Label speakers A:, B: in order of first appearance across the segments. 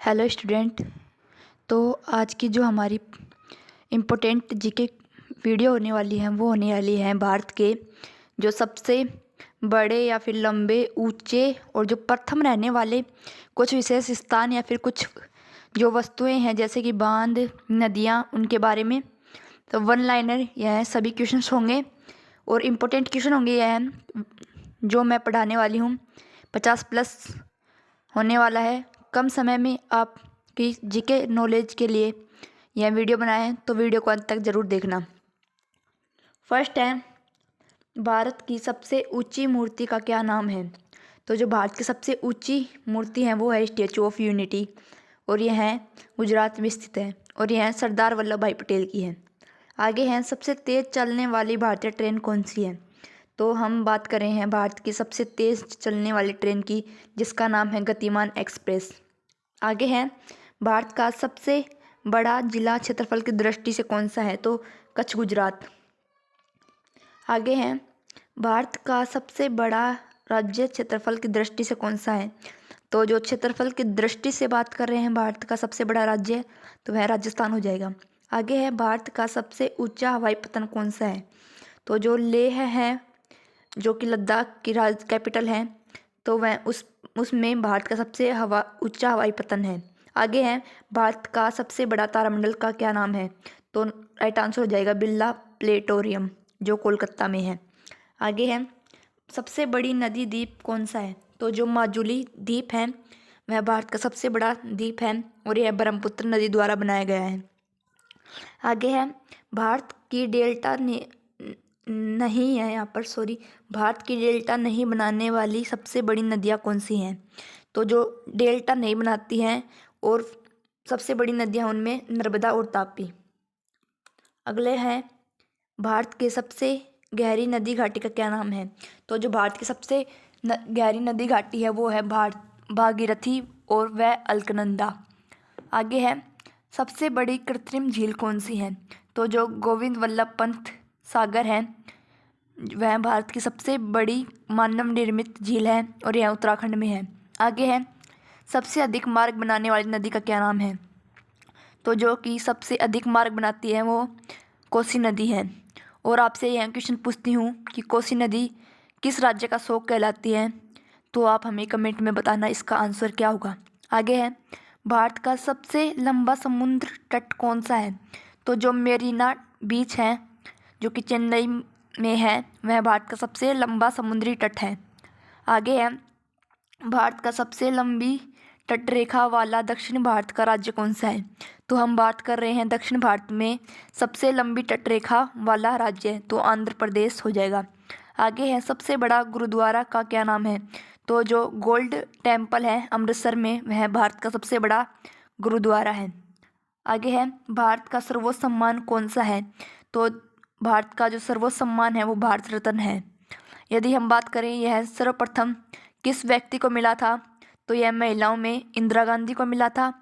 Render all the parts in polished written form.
A: Hello student. तो आज की जो हमारी इम्पोर्टेंट जीके वीडियो होने वाली है वो होने वाली है भारत के जो सबसे बड़े या फिर लंबे ऊंचे और जो प्रथम रहने वाले कुछ विशेष स्थान या फिर कुछ जो वस्तुएं हैं जैसे कि बांध, नदियाँ, उनके बारे में। तो वन लाइनर यह सभी क्वेश्चंस होंगे और इम्पोर्टेंट क्वेश्चन होंगे यह जो मैं पढ़ाने वाली हूँ। 50+ होने वाला है। कम समय में आपकी जीके नॉलेज के लिए यह वीडियो बनाए हैं, तो वीडियो को अंत तक ज़रूर देखना। फर्स्ट है, भारत की सबसे ऊंची मूर्ति का क्या नाम है? तो जो भारत की सबसे ऊंची मूर्ति है वो है स्टैचू ऑफ यूनिटी और यह है गुजरात में स्थित है और यह सरदार वल्लभ भाई पटेल की है। आगे है, सबसे तेज़ चलने वाली भारतीय ट्रेन कौन सी है? तो हम बात कर रहे हैं भारत की सबसे तेज़ चलने वाली ट्रेन की, जिसका नाम है गतिमान एक्सप्रेस। आगे है, भारत का सबसे बड़ा जिला क्षेत्रफल की दृष्टि से कौन सा है? तो कच्छ, गुजरात। आगे है, भारत का सबसे बड़ा राज्य क्षेत्रफल की दृष्टि से कौन सा है? तो जो क्षेत्रफल की दृष्टि से बात कर रहे हैं भारत का सबसे बड़ा राज्य, तो वह राजस्थान हो जाएगा। आगे है, भारत का सबसे ऊंचा हवाई पत्तन कौन सा है? तो जो लेह है, जो कि लद्दाख की कैपिटल है, तो वह उसमें भारत का सबसे ऊंचा हवाई पत्तन है। आगे है, भारत का सबसे बड़ा तारामंडल का क्या नाम है? तो राइट आंसर हो जाएगा बिरला प्लेनेटोरियम, जो कोलकाता में है। आगे है, सबसे बड़ी नदी द्वीप कौन सा है? तो जो माजुली द्वीप है वह भारत का सबसे बड़ा द्वीप है और यह ब्रह्मपुत्र नदी द्वारा बनाया गया है। आगे है, भारत की डेल्टा नहीं है यहाँ पर, सॉरी, भारत की डेल्टा नहीं बनाने वाली सबसे बड़ी नदियाँ कौन सी हैं? तो जो डेल्टा नहीं बनाती हैं और सबसे बड़ी नदियाँ उनमें नर्मदा और तापी। अगले हैं, भारत के सबसे गहरी नदी घाटी का क्या नाम है? तो जो भारत की सबसे गहरी नदी घाटी है वो है भागीरथी और वह अलकनंदा। आगे है, सबसे बड़ी कृत्रिम झील कौन सी है? तो जो गोविंद वल्लभ पंत सागर है वह भारत की सबसे बड़ी मानव निर्मित झील है और यह उत्तराखंड में है। आगे है, सबसे अधिक मार्ग बनाने वाली नदी का क्या नाम है? तो जो कि सबसे अधिक मार्ग बनाती है वो कोसी नदी है। और आपसे यह क्वेश्चन पूछती हूँ कि कोसी नदी किस राज्य का शोक कहलाती है? तो आप हमें कमेंट में बताना इसका आंसर क्या होगा। आगे है, भारत का सबसे लंबा समुद्र तट कौन सा है? तो जो मेरीना बीच है जो कि चेन्नई में है वह भारत का सबसे लंबा समुद्री तट है। आगे है, भारत का सबसे लंबी तटरेखा वाला दक्षिण भारत का राज्य कौन सा है? तो हम बात कर रहे हैं दक्षिण भारत में सबसे लंबी तटरेखा वाला राज्य, तो आंध्र प्रदेश हो जाएगा। आगे है, सबसे बड़ा गुरुद्वारा का क्या नाम है? तो जो गोल्ड टेम्पल है अमृतसर में वह भारत का सबसे बड़ा गुरुद्वारा है। आगे है, भारत का सर्वोच्च सम्मान कौन सा है? तो भारत का जो सर्वोच्च सम्मान है वो भारत रत्न है। यदि हम बात करें यह सर्वप्रथम किस व्यक्ति को मिला था, तो यह महिलाओं में इंदिरा गांधी को मिला था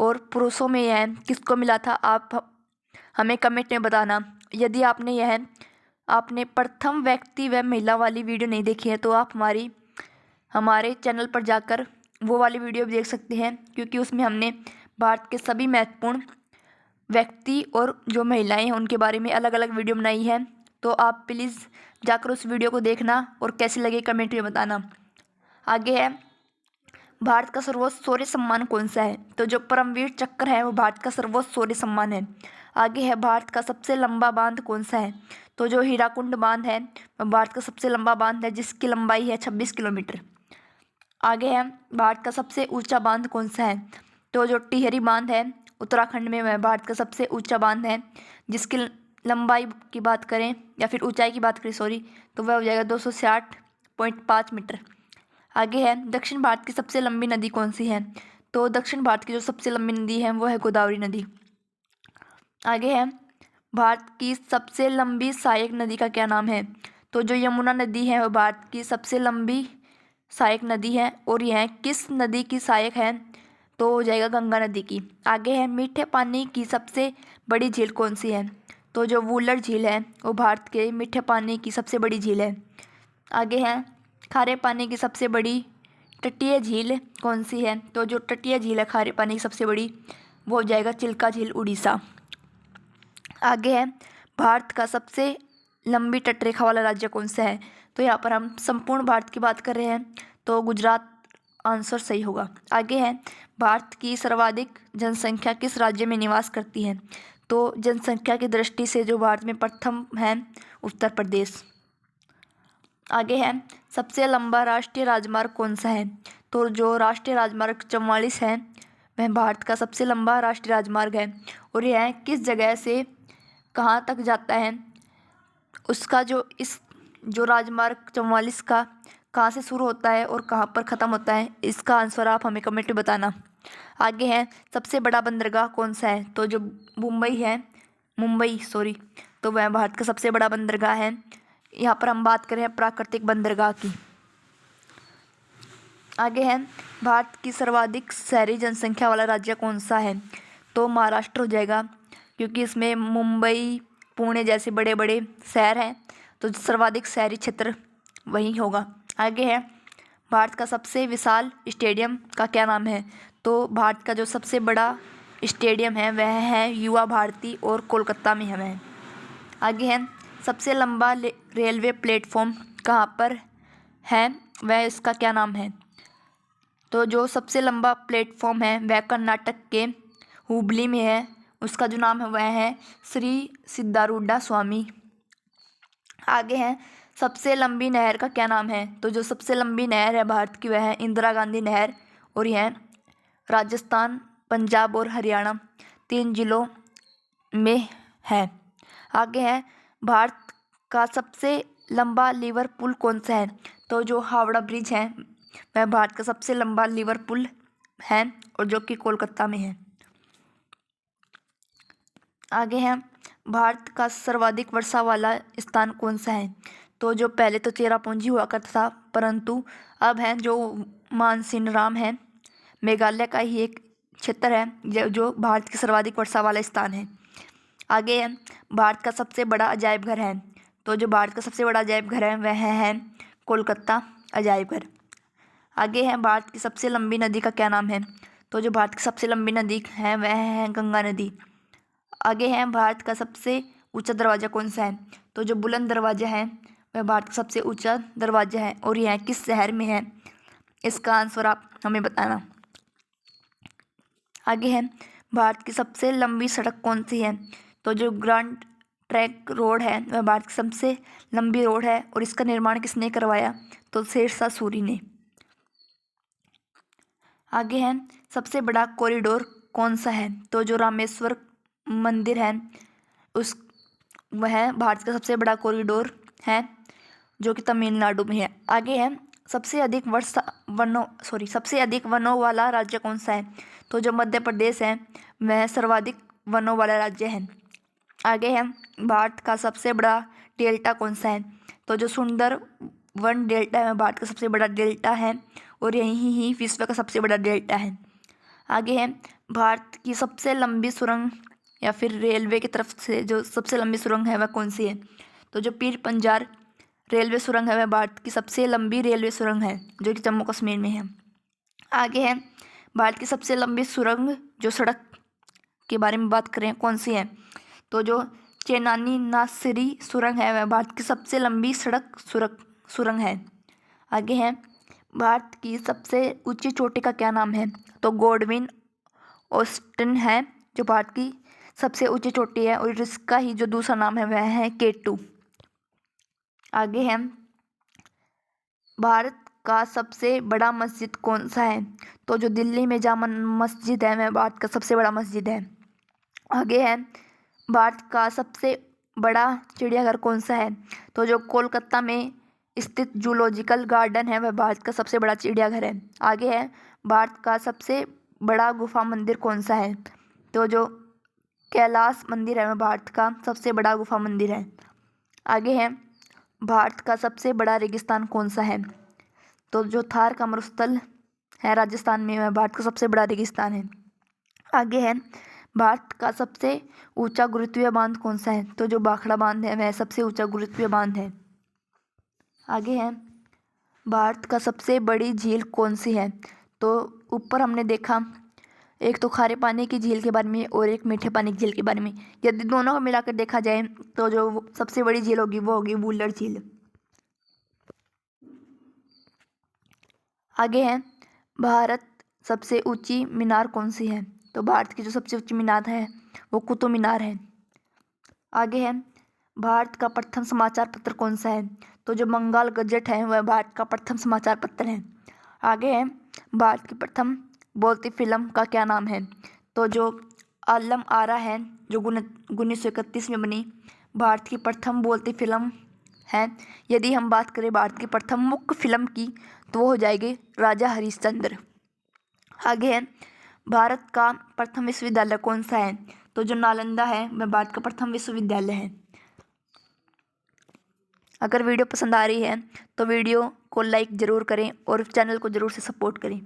A: और पुरुषों में यह किसको मिला था, आप हमें कमेंट में बताना। यदि आपने प्रथम व्यक्ति व महिला वाली वीडियो नहीं देखी है तो आप हमारे चैनल पर जाकर वो वाली वीडियो भी देख सकते हैं, क्योंकि उसमें हमने भारत के सभी महत्वपूर्ण व्यक्ति और जो महिलाएं हैं उनके बारे में अलग अलग वीडियो बनाई है। तो आप प्लीज़ जाकर उस वीडियो को देखना और कैसी लगे कमेंट में बताना। आगे है, भारत का सर्वोच्च शौर्य सम्मान कौन सा है? तो जो परमवीर चक्र है वो भारत का सर्वोच्च शौर्य सम्मान है। आगे है, भारत का सबसे लंबा बांध कौन सा है? तो जो हीराकुंड बांध है वह भारत का सबसे लंबा बांध है जिसकी लंबाई है 26 किलोमीटर। आगे है, भारत का सबसे ऊंचा बांध कौन सा है? तो जो टिहरी बांध है उत्तराखंड में वह भारत का सबसे ऊंचा बांध है जिसकी लंबाई की बात करें या फिर ऊंचाई की बात करें, सॉरी, तो वह हो जाएगा 260.5 मीटर। आगे है, दक्षिण भारत की सबसे लंबी नदी कौन सी है? तो दक्षिण भारत की जो सबसे लंबी नदी है वो है गोदावरी नदी। आगे है, भारत की सबसे लंबी सहायक नदी का क्या नाम है? तो जो यमुना नदी है वह भारत की सबसे लंबी सहायक नदी है और यह किस नदी की सहायक है? तो हो जाएगा गंगा नदी की। आगे है, मीठे पानी की सबसे बड़ी झील कौन सी है? तो जो वुलर झील है वो भारत के मीठे पानी की सबसे बड़ी झील है। आगे है, खारे पानी की सबसे बड़ी तटीय झील कौन सी है? तो जो तटीय झील है खारे पानी की सबसे बड़ी, वो हो जाएगा चिल्का झील, उड़ीसा। आगे है, भारत का सबसे लंबी तटरेखा वाला राज्य कौन सा है? तो यहाँ पर हम संपूर्ण भारत की बात कर रहे हैं, तो गुजरात आंसर सही होगा। आगे है, भारत की सर्वाधिक जनसंख्या किस राज्य में निवास करती है? तो जनसंख्या की दृष्टि से जो भारत में प्रथम है, उत्तर प्रदेश। आगे है, सबसे लंबा राष्ट्रीय राजमार्ग कौन सा है? तो जो राष्ट्रीय राजमार्ग 44 है, वह भारत का सबसे लंबा राष्ट्रीय राजमार्ग है। और यह किस जगह से कहाँ तक जाता है, उसका जो राजमार्ग 44 का कहाँ से शुरू होता है और कहाँ पर ख़त्म होता है, इसका आंसर आप हमें कमेंट में बताना। आगे है, सबसे बड़ा बंदरगाह कौन सा है? तो जो मुंबई तो वह भारत का सबसे बड़ा बंदरगाह है। यहाँ पर हम बात करें प्राकृतिक बंदरगाह की। आगे है, भारत की सर्वाधिक शहरी जनसंख्या वाला राज्य कौन सा है? तो महाराष्ट्र हो जाएगा, क्योंकि इसमें मुंबई, पुणे जैसे बड़े बड़े शहर हैं, तो सर्वाधिक शहरी क्षेत्र वही होगा। आगे है, भारत का सबसे विशाल स्टेडियम का क्या नाम है? तो भारत का जो सबसे बड़ा स्टेडियम है वह है युवा भारती, और कोलकाता में है वह। आगे है, सबसे लंबा रेलवे प्लेटफॉर्म कहाँ पर है, वह इसका क्या नाम है? तो जो सबसे लंबा प्लेटफॉर्म है वह कर्नाटक के हुबली में है, उसका जो नाम है वह है श्री सिद्धारूढ़ स्वामी। आगे है, सबसे लंबी नहर का क्या नाम है? तो जो सबसे लंबी नहर है भारत की वह है इंदिरा गांधी नहर, और यह राजस्थान, पंजाब और हरियाणा 3 जिलों में है। आगे है, भारत का सबसे लंबा लीवर पुल कौन सा है? तो जो हावड़ा ब्रिज है वह भारत का सबसे लंबा लीवर पुल है, और जो कि कोलकाता में है। आगे है, भारत का सर्वाधिक वर्षा वाला स्थान कौन सा है? तो जो पहले तो चेरापूंजी हुआ करता था, परंतु अब है जो मानसीनराम है, मेघालय का ही एक क्षेत्र है जो भारत की सर्वाधिक वर्षा वाला स्थान है। आगे है, भारत का सबसे बड़ा अजायब घर है। तो जो भारत का सबसे बड़ा अजायब घर है वह है कोलकाता अजायब घर। आगे है, भारत की सबसे लंबी नदी का क्या नाम है? तो जो भारत की सबसे लंबी नदी है वह है गंगा नदी। आगे है, भारत का सबसे ऊंचा दरवाज़ा कौन सा है? तो जो बुलंद दरवाज़ा है वह भारत का सबसे ऊंचा दरवाज़ा है, और यह किस शहर में है, इसका आंसर आप हमें बताना। आगे है, भारत की सबसे लंबी सड़क कौन सी है? तो जो ग्रैंड ट्रंक रोड है वह भारत की सबसे लंबी रोड है, और इसका निर्माण किसने करवाया? तो शेरशाह सूरी ने। आगे है, सबसे बड़ा कॉरिडोर कौन सा है? तो जो रामेश्वर मंदिर है वह भारत का सबसे बड़ा कॉरिडोर है, जो कि तमिलनाडु में है। आगे है, सबसे अधिक वनों वाला राज्य कौन सा है? तो जो मध्य प्रदेश है वह सर्वाधिक वनों वाला राज्य है। आगे है, भारत का सबसे बड़ा डेल्टा कौन सा है? तो जो सुंदर वन डेल्टा है भारत का सबसे बड़ा डेल्टा है, और यही ही विश्व का सबसे बड़ा डेल्टा है। आगे है, भारत की सबसे लंबी सुरंग या फिर रेलवे की तरफ से जो सबसे लंबी सुरंग है वह कौन सी है? तो जो पीर पंजाल रेलवे सुरंग है वह भारत की सबसे लंबी रेलवे सुरंग है, जो कि जम्मू कश्मीर में है। आगे है, भारत की सबसे लंबी सुरंग जो सड़क के बारे में बात करें कौन सी है? तो जो चेनानी नासिरी सुरंग है वह भारत की सबसे लंबी सड़क सुरंग है। आगे है, भारत की सबसे ऊंची चोटी का क्या नाम है? तो गॉडविन ऑस्टिन है जो भारत की सबसे ऊंची चोटी है, और इसका ही जो दूसरा नाम है वह है K2। आगे है, भारत का सबसे बड़ा मस्जिद कौन सा है? तो जो दिल्ली में जामा मस्जिद है वह भारत का सबसे बड़ा मस्जिद है। आगे है, भारत का सबसे बड़ा चिड़ियाघर कौन सा है? तो जो कोलकाता में स्थित जूलॉजिकल गार्डन है वह भारत का सबसे बड़ा चिड़ियाघर है। आगे है, भारत का सबसे बड़ा गुफा मंदिर कौन सा है? तो जो कैलाश मंदिर है वह भारत का सबसे बड़ा गुफा मंदिर है। आगे है, भारत का सबसे बड़ा रेगिस्तान कौन सा है? तो जो थार का मरुस्थल है राजस्थान में वह भारत का सबसे बड़ा रेगिस्तान है। आगे है, भारत का सबसे ऊंचा गुरुत्वीय बांध कौन सा है? तो जो भाखड़ा बांध है वह सबसे ऊंचा गुरुत्वीय बांध है। आगे है, भारत का सबसे बड़ी झील कौन सी है? तो ऊपर हमने देखा एक तो खारे पानी की झील के बारे में और एक मीठे पानी की झील के बारे में। यदि दोनों को मिलाकर देखा जाए तो जो सबसे बड़ी झील होगी वो होगी वुलर झील। आगे है, भारत सबसे ऊंची मीनार कौन सी है? तो भारत की जो सबसे ऊंची मीनार है वो कुतुब मीनार है। आगे है, भारत का प्रथम समाचार पत्र कौन सा है? तो जो बंगाल गजट है वह भारत का प्रथम समाचार पत्र है। आगे है, भारत की प्रथम बोलती फिल्म का क्या नाम है? तो जो आलम आरा है जो 1931 में बनी भारत की प्रथम बोलती फिल्म है। यदि हम बात करें भारत की प्रथम मुख्य फिल्म की तो वो हो जाएगी राजा हरिश्चंद्र। आगे है, भारत का प्रथम विश्वविद्यालय कौन सा है? तो जो नालंदा है वह भारत का प्रथम विश्वविद्यालय है। अगर वीडियो पसंद आ रही है तो वीडियो को लाइक ज़रूर करें और चैनल को ज़रूर से सपोर्ट करें।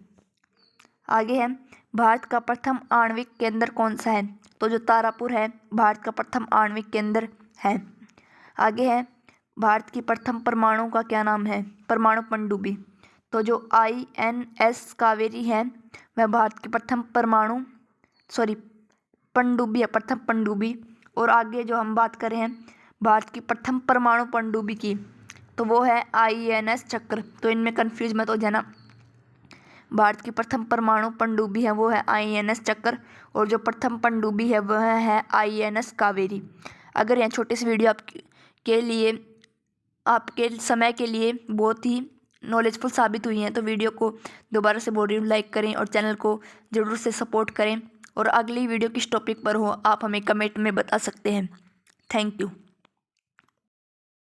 A: आगे है, भारत का प्रथम आणविक केंद्र कौन सा है? तो जो तारापुर है भारत का प्रथम आणविक केंद्र है। आगे है, भारत की प्रथम परमाणु का क्या नाम है? परमाणु पनडुब्बी। तो जो INS कावेरी है वह भारत की प्रथम पनडुब्बी है, प्रथम पनडुब्बी। और आगे जो हम बात करें हैं भारत की प्रथम परमाणु पनडुब्बी की तो वो है INS चक्र। तो इनमें कंफ्यूज मत हो जाना, भारत की प्रथम परमाणु पनडुब्बी है वो है INS चक्र और जो प्रथम पनडुब्बी है वह है INS कावेरी। अगर यह छोटी सी वीडियो आपके समय के लिए बहुत ही नॉलेजफुल साबित हुई है तो वीडियो को दोबारा से बोल रही हूँ, लाइक करें और चैनल को ज़रूर से सपोर्ट करें। और अगली वीडियो किस टॉपिक पर हो आप हमें कमेंट में बता सकते हैं। Thank you.